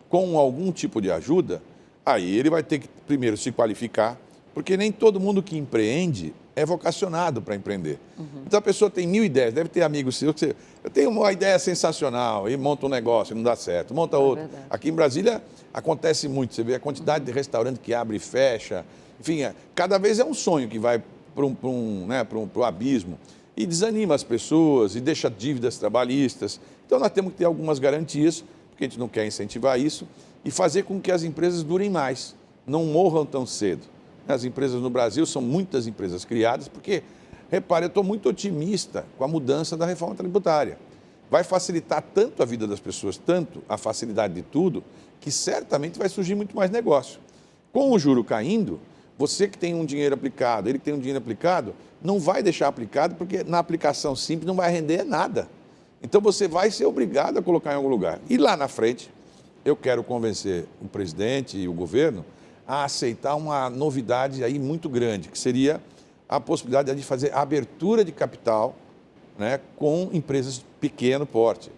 com algum tipo de ajuda, aí ele vai ter que primeiro se qualificar, porque nem todo mundo que empreende é vocacionado para empreender. Então a pessoa tem 1000 ideias, deve ter amigos seus que eu tenho uma ideia sensacional e monta um negócio e não dá certo, monta outro. Verdade. Aqui em Brasília acontece muito, você vê a quantidade de restaurante que abre e fecha, enfim, cada vez é um sonho que vai para um abismo e desanima as pessoas e deixa dívidas trabalhistas. Então nós temos que ter algumas garantias, porque a gente não quer incentivar isso, e fazer com que as empresas durem mais, não morram tão cedo. As empresas no Brasil são muitas empresas criadas, porque, repare, eu estou muito otimista com a mudança da reforma tributária. Vai facilitar tanto a vida das pessoas, tanto a facilidade de tudo, que certamente vai surgir muito mais negócio. Com o juro caindo, você que tem um dinheiro aplicado, ele que tem um dinheiro aplicado, não vai deixar aplicado, porque na aplicação simples não vai render nada. Então você vai ser obrigado a colocar em algum lugar. E lá na frente, eu quero convencer o presidente e o governo a aceitar uma novidade aí muito grande, que seria a possibilidade de fazer abertura de capital, né, com empresas de pequeno porte.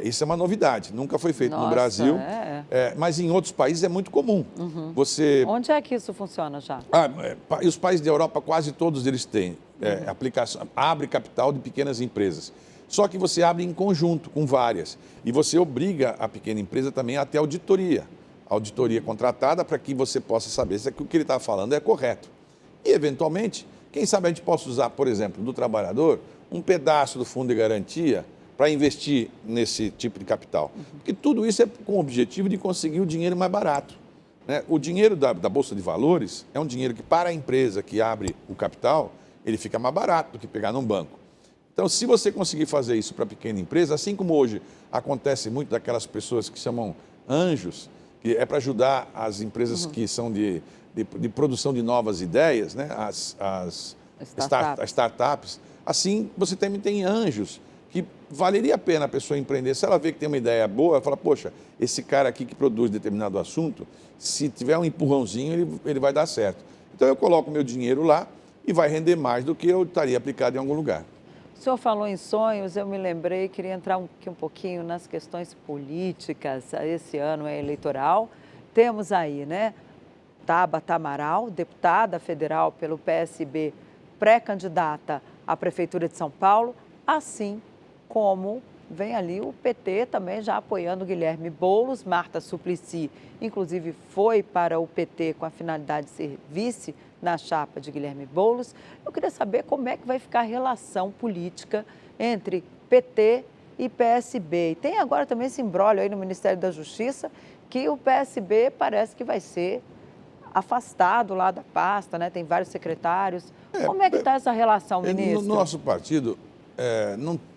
Isso é uma novidade, nunca foi feito no Brasil, mas em outros países é muito comum. Onde é que isso funciona já? E os países da Europa, quase todos eles têm aplicação, abre capital de pequenas empresas. Só que você abre em conjunto com várias e você obriga a pequena empresa também a ter auditoria contratada para que você possa saber se o que ele está falando é correto. E, eventualmente, quem sabe a gente possa usar, por exemplo, do trabalhador, um pedaço do fundo de garantia para investir nesse tipo de capital. Porque tudo isso é com o objetivo de conseguir o dinheiro mais barato, né? O dinheiro da Bolsa de Valores é um dinheiro que, para a empresa que abre o capital, ele fica mais barato do que pegar num banco. Então, se você conseguir fazer isso para a pequena empresa, assim como hoje acontece muito daquelas pessoas que chamam anjos, que é para ajudar as empresas que são de produção de novas ideias, né? As startups. Assim, você também tem anjos, que valeria a pena a pessoa empreender. Se ela vê que tem uma ideia boa, ela fala, poxa, esse cara aqui que produz determinado assunto, se tiver um empurrãozinho, ele vai dar certo. Então, eu coloco meu dinheiro lá e vai render mais do que eu estaria aplicado em algum lugar. O senhor falou em sonhos, eu me lembrei, queria entrar um pouquinho nas questões políticas. Esse ano é eleitoral. Temos aí, né, Tabata Amaral, deputada federal pelo PSB, pré-candidata à Prefeitura de São Paulo, assim como vem ali o PT também já apoiando Guilherme Boulos. Marta Suplicy, inclusive, foi para o PT com a finalidade de ser vice na chapa de Guilherme Boulos. Eu queria saber como é que vai ficar a relação política entre PT e PSB. E tem agora também esse imbróglio aí no Ministério da Justiça, que o PSB parece que vai ser afastado lá da pasta, né? Tem vários secretários. Como é que está essa relação, ministro? No nosso partido,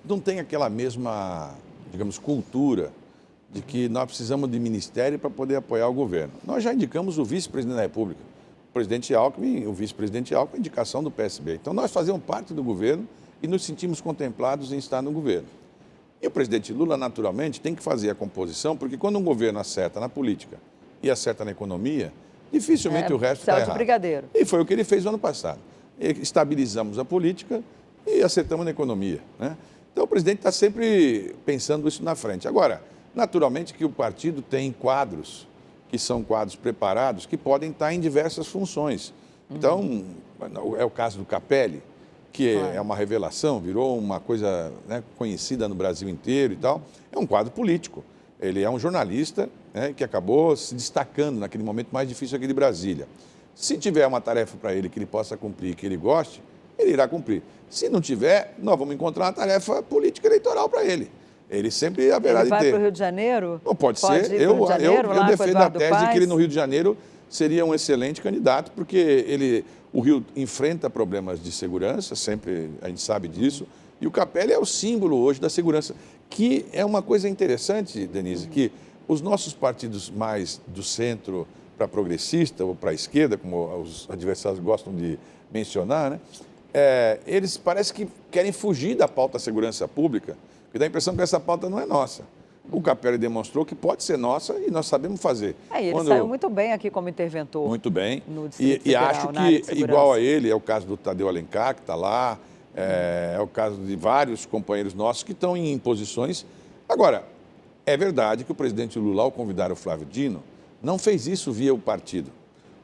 não tem aquela mesma, digamos, cultura de que nós precisamos de ministério para poder apoiar o governo. Nós já indicamos o vice-presidente da República, o presidente Alckmin, o vice-presidente Alckmin, indicação do PSB. Então, nós fazemos parte do governo e nos sentimos contemplados em estar no governo. E o presidente Lula, naturalmente, tem que fazer a composição, porque quando um governo acerta na política e acerta na economia, dificilmente o resto está errado. Brigadeiro. E foi o que ele fez no ano passado. Estabilizamos a política e acertamos na economia, né? Então, o presidente está sempre pensando isso na frente. Agora, naturalmente que o partido tem quadros, que são quadros preparados, que podem estar em diversas funções. Então, é o caso do Capelli, que é uma revelação, virou uma coisa, né, conhecida no Brasil inteiro e tal. É um quadro político. Ele é um jornalista, né, que acabou se destacando naquele momento mais difícil aqui de Brasília. Se tiver uma tarefa para ele que ele possa cumprir, que ele goste, ele irá cumprir. Se não tiver, nós vamos encontrar uma tarefa política eleitoral para ele. Ele sempre haverá Ele de vai ter. para o Rio de Janeiro? Não, pode ser. Ir para o Rio de Janeiro, Eu lá com defendo a Eduardo tese de que Paes? ele no Rio de Janeiro seria um excelente candidato, porque o Rio enfrenta problemas de segurança, sempre a gente sabe disso, e o Capelli é o símbolo hoje da segurança, que é uma coisa interessante, Denise, que os nossos partidos mais do centro para progressista ou para a esquerda, como os adversários gostam de mencionar, né? Eles parece que querem fugir da pauta segurança pública, e dá a impressão que essa pauta não é nossa. O Capelli demonstrou que pode ser nossa e nós sabemos fazer. E ele saiu muito bem aqui como interventor. Muito bem. No Distrito E Federal, acho na área de que, segurança. igual a ele, é o caso do Tadeu Alencar, que está lá, é o caso de vários companheiros nossos que estão em posições. Agora, é verdade que o presidente Lula, ao convidar o Flávio Dino, não fez isso via o partido.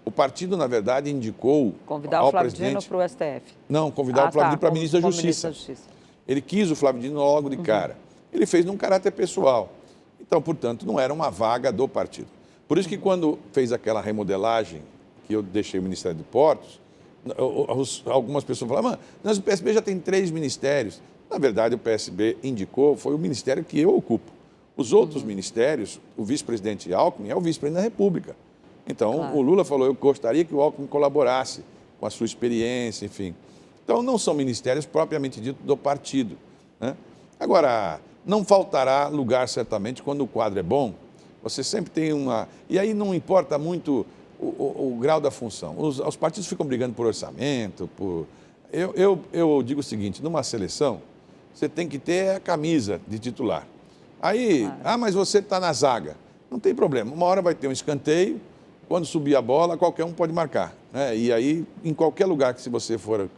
O partido, na verdade, indicou convidar ao o Flávio presidente... Dino para o STF. Não, convidar o Flávio Dino para ministro da Ministro da Justiça. Ele quis o Flávio Dino logo de cara. Ele fez num caráter pessoal. Então, portanto, não era uma vaga do partido. Por isso que quando fez aquela remodelagem, que eu deixei o Ministério de Portos, algumas pessoas falavam, mas o PSB já tem 3 ministérios. Na verdade, o PSB indicou, foi o ministério que eu ocupo. Os outros ministérios, o vice-presidente Alckmin é o vice-presidente da República. Então, o Lula falou, eu gostaria que o Alckmin colaborasse com a sua experiência, enfim. Então, não são ministérios propriamente dito do partido, né? Agora, não faltará lugar, certamente, quando o quadro é bom, você sempre tem uma... E aí não importa muito o grau da função. Os partidos ficam brigando por orçamento, por... Eu digo o seguinte, numa seleção, você tem que ter a camisa de titular. Aí, mas você está na zaga. Não tem problema, uma hora vai ter um escanteio, quando subir a bola, qualquer um pode marcar, né? E aí, em qualquer lugar que se você for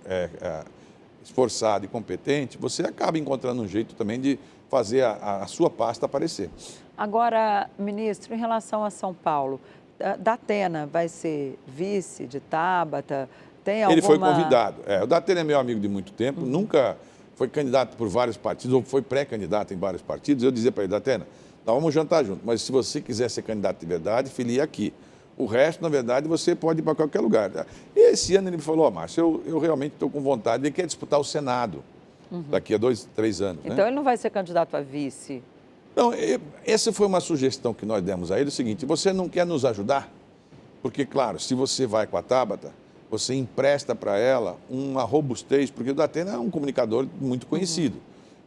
esforçado e competente, você acaba encontrando um jeito também de fazer a sua pasta aparecer. Agora, ministro, em relação a São Paulo, Datena vai ser vice de Tabata? Tem alguma... Ele foi convidado. O Datena é meu amigo de muito tempo, nunca foi candidato por vários partidos, ou foi pré-candidato em vários partidos. Eu dizia para ele, Datena, nós vamos jantar junto, mas se você quiser ser candidato de verdade, filie aqui. O resto, na verdade, você pode ir para qualquer lugar. E esse ano ele me falou, Márcio, eu realmente estou com vontade, ele quer disputar o Senado daqui a 2, 3 anos. Então, né? Ele não vai ser candidato a vice? Não, essa foi uma sugestão que nós demos a ele, o seguinte, você não quer nos ajudar? Porque, claro, se você vai com a Tabata, você empresta para ela uma robustez, porque o Datena é um comunicador muito conhecido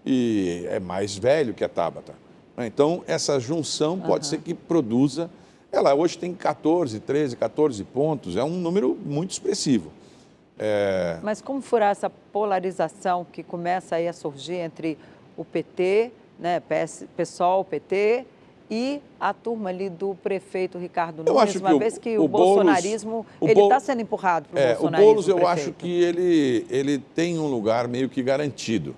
e é mais velho que a Tabata. Então, essa junção pode ser que produza... Ela hoje tem 14 pontos, é um número muito expressivo. Mas como furar essa polarização que começa aí a surgir entre o PT, né, PSOL, PT e a turma ali do prefeito Ricardo Nunes, uma vez que o bolsonarismo está sendo empurrado para o bolsonarismo. O Boulos, eu acho que ele tem um lugar meio que garantido.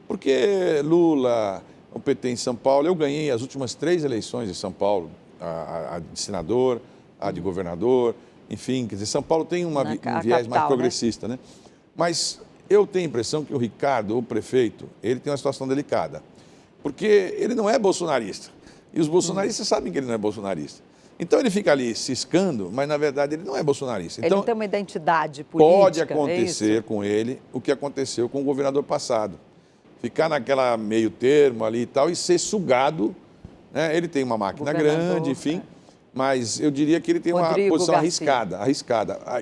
Porque Lula, o PT em São Paulo, eu ganhei as últimas 3 eleições em São Paulo, a de senador, a de governador, enfim, quer dizer, São Paulo tem um viés capital, mais progressista, né? Mas eu tenho a impressão que o Ricardo, o prefeito, ele tem uma situação delicada, porque ele não é bolsonarista, e os bolsonaristas sabem que ele não é bolsonarista. Então ele fica ali ciscando, mas na verdade ele não é bolsonarista. Ele então, não tem uma identidade política. Pode acontecer com ele o que aconteceu com o governador passado, ficar naquela meio termo ali e tal, e ser sugado. Ele tem uma máquina grande, enfim, mas eu diria que ele tem uma posição arriscada.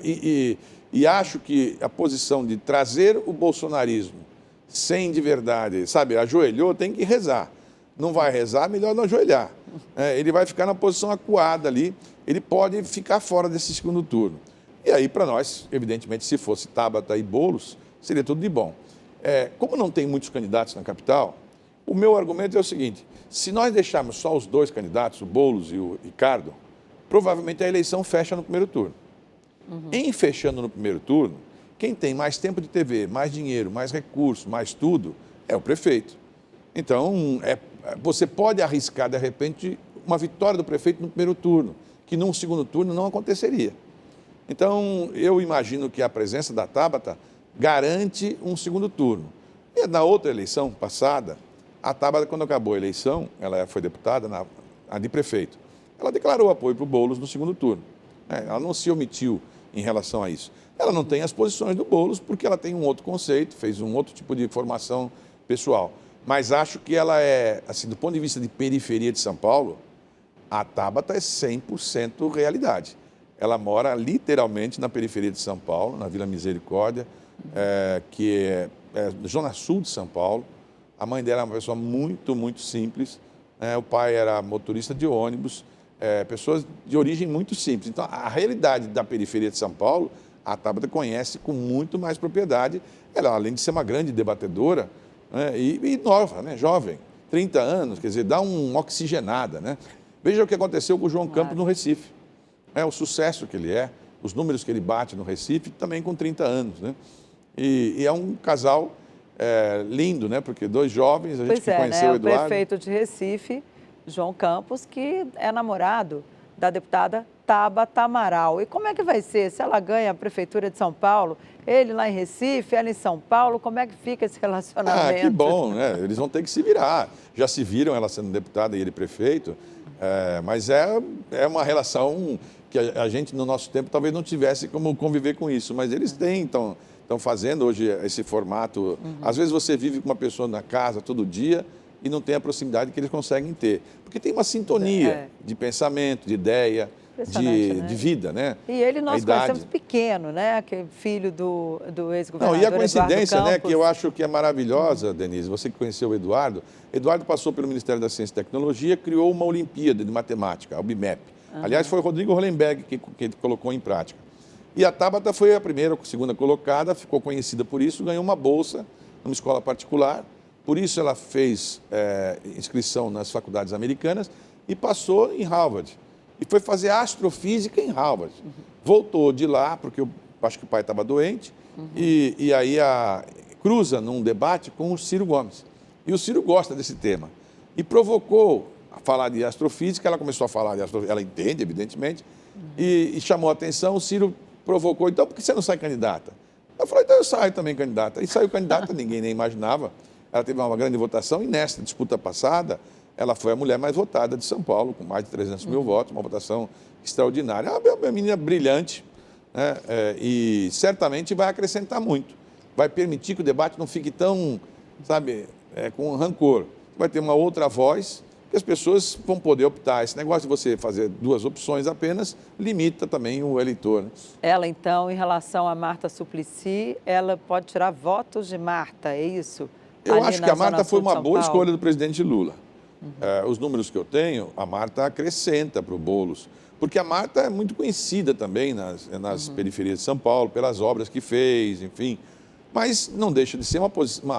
E acho que a posição de trazer o bolsonarismo sem de verdade, sabe, ajoelhou, tem que rezar. Não vai rezar, melhor não ajoelhar. Ele vai ficar na posição acuada ali, ele pode ficar fora desse segundo turno. E aí, para nós, evidentemente, se fosse Tabata e Boulos, seria tudo de bom. Como não tem muitos candidatos na capital, o meu argumento é o seguinte, se nós deixarmos só os 2 candidatos, o Boulos e o Ricardo, provavelmente a eleição fecha no primeiro turno. Em fechando no primeiro turno, quem tem mais tempo de TV, mais dinheiro, mais recursos, mais tudo, é o prefeito. Então, você pode arriscar, de repente, uma vitória do prefeito no primeiro turno, que num segundo turno não aconteceria. Então, eu imagino que a presença da Tabata garante um segundo turno. E na outra eleição passada, a Tabata, quando acabou a eleição, ela foi deputada, a de prefeito, ela declarou apoio para o Boulos no segundo turno. Ela não se omitiu em relação a isso. Ela não tem as posições do Boulos porque ela tem um outro conceito, fez um outro tipo de formação pessoal. Mas acho que ela é, assim, do ponto de vista de periferia de São Paulo, a Tabata é 100% realidade. Ela mora literalmente na periferia de São Paulo, na Vila Misericórdia, que é zona sul de São Paulo. A mãe dela é uma pessoa muito, muito simples. O pai era motorista de ônibus, pessoas de origem muito simples. Então, a realidade da periferia de São Paulo, a Tabata conhece com muito mais propriedade. Ela, além de ser uma grande debatedora, né, e nova, né, jovem, 30 anos, quer dizer, dá uma oxigenada, né? Veja o que aconteceu com o João Campos no Recife. O sucesso que ele os números que ele bate no Recife, também com 30 anos, né? E é um casal lindo, né? Porque dois jovens, a gente que conheceu o Eduardo. O prefeito de Recife, João Campos, que é namorado da deputada Tabata Amaral. E como é que vai ser? Se ela ganha a Prefeitura de São Paulo, ele lá em Recife, ela em São Paulo, como é que fica esse relacionamento? Que bom, né? Eles vão ter que se virar. Já se viram, ela sendo deputada e ele prefeito, mas é uma relação que a gente, no nosso tempo, talvez não tivesse como conviver com isso, mas eles estão fazendo hoje esse formato. Às vezes você vive com uma pessoa na casa todo dia e não tem a proximidade que eles conseguem ter. Porque tem uma sintonia de pensamento, de ideia, de vida, né? E ele nós conhecemos pequeno, né? Que é filho do ex-governador. Não, e a coincidência, né, que eu acho que é maravilhosa, Denise, você que conheceu o Eduardo passou pelo Ministério da Ciência e Tecnologia, criou uma Olimpíada de Matemática, a UBMEP. Aliás, foi o Rodrigo Hollenberg que colocou em prática. E a Tabata foi a primeira, segunda colocada, ficou conhecida por isso, ganhou uma bolsa numa escola particular. Por isso ela fez inscrição nas faculdades americanas e passou em Harvard. E foi fazer astrofísica em Harvard. Voltou de lá, porque eu acho que o pai estava doente, e aí cruza num debate com o Ciro Gomes. E o Ciro gosta desse tema. E provocou a falar de astrofísica, ela começou a falar de astrofísica, ela entende, evidentemente, e chamou a atenção, o Ciro provocou, então por que você não sai candidata? Eu falei, então eu saio também candidata. E saiu candidata, ninguém nem imaginava. Ela teve uma grande votação e nesta disputa passada, ela foi a mulher mais votada de São Paulo, com mais de 300 mil votos, uma votação extraordinária. É uma menina brilhante, né? E certamente vai acrescentar muito. Vai permitir que o debate não fique tão, com rancor. Vai ter uma outra voz que as pessoas vão poder optar. Esse negócio de você fazer duas opções apenas limita também o eleitor, né? Ela, então, em relação a Marta Suplicy, ela pode tirar votos de Marta, é isso? Eu acho que a Marta foi uma boa escolha do presidente Lula. Os números que eu tenho, a Marta acrescenta para o Boulos, porque a Marta é muito conhecida também nas periferias de São Paulo, pelas obras que fez, enfim, mas não deixa de ser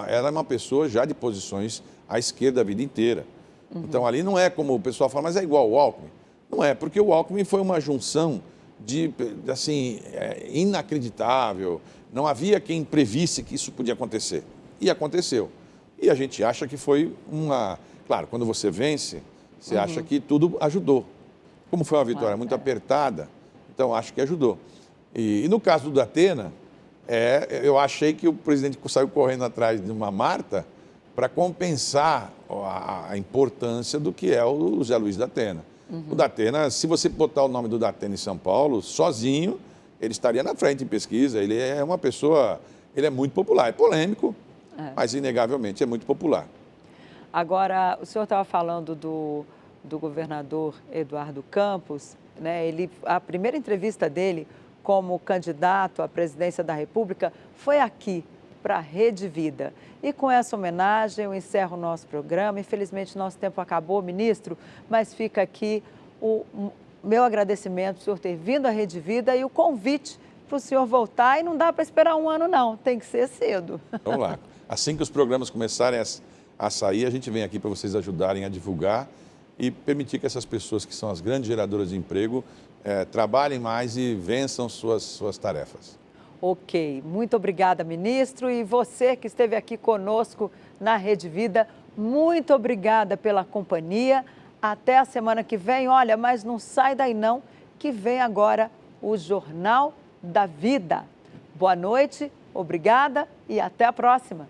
ela é uma pessoa já de posições à esquerda a vida inteira. Então ali não é como o pessoal fala, mas é igual o Alckmin. Não é, porque o Alckmin foi uma junção inacreditável, não havia quem previsse que isso podia acontecer. E aconteceu. E a gente acha que foi Claro, quando você vence, você acha que tudo ajudou. Como foi uma vitória muito apertada, então acho que ajudou. E no caso do Datena, eu achei que o presidente saiu correndo atrás de uma Marta para compensar a importância do que é o Zé Luiz Datena. O Datena, se você botar o nome do Datena em São Paulo, sozinho, ele estaria na frente em pesquisa. Ele é uma pessoa, ele é muito popular, é polêmico, mas inegavelmente é muito popular. Agora, o senhor estava falando do governador Eduardo Campos, né? A primeira entrevista dele como candidato à presidência da República foi aqui, para a Rede Vida. E com essa homenagem eu encerro o nosso programa. Infelizmente, nosso tempo acabou, ministro, mas fica aqui o meu agradecimento por o senhor ter vindo à Rede Vida e o convite para o senhor voltar. E não dá para esperar um ano, não, tem que ser cedo. Vamos lá. Assim que os programas começarem a sair, a gente vem aqui para vocês ajudarem a divulgar e permitir que essas pessoas que são as grandes geradoras de emprego trabalhem mais e vençam suas tarefas. Ok, muito obrigada, ministro. E você que esteve aqui conosco na Rede Vida, muito obrigada pela companhia. Até a semana que vem. Olha, mas não sai daí não, que vem agora o Jornal da Vida. Boa noite, obrigada e até a próxima.